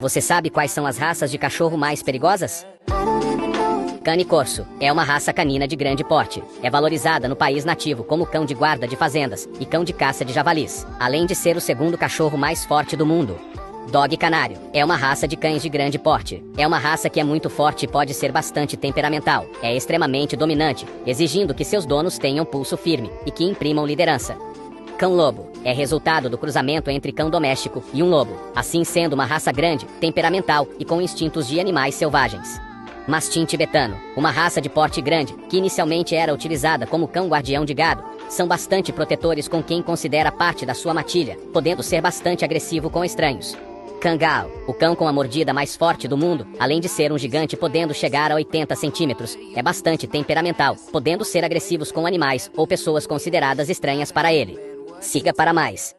Você sabe quais são as raças de cachorro mais perigosas? Cane Corso é uma raça canina de grande porte. É valorizada no país nativo como cão de guarda de fazendas e cão de caça de javalis, além de ser o segundo cachorro mais forte do mundo. Dog Canário é uma raça de cães de grande porte. É uma raça que é muito forte e pode ser bastante temperamental. É extremamente dominante, exigindo que seus donos tenham pulso firme e que imprimam liderança. Cão Lobo é resultado do cruzamento entre cão doméstico e um lobo, assim sendo uma raça grande, temperamental e com instintos de animais selvagens. Mastim Tibetano, uma raça de porte grande, que inicialmente era utilizada como cão guardião de gado, são bastante protetores com quem considera parte da sua matilha, podendo ser bastante agressivo com estranhos. Kangal, o cão com a mordida mais forte do mundo, além de ser um gigante podendo chegar a 80 centímetros, é bastante temperamental, podendo ser agressivos com animais ou pessoas consideradas estranhas para ele. Siga para mais.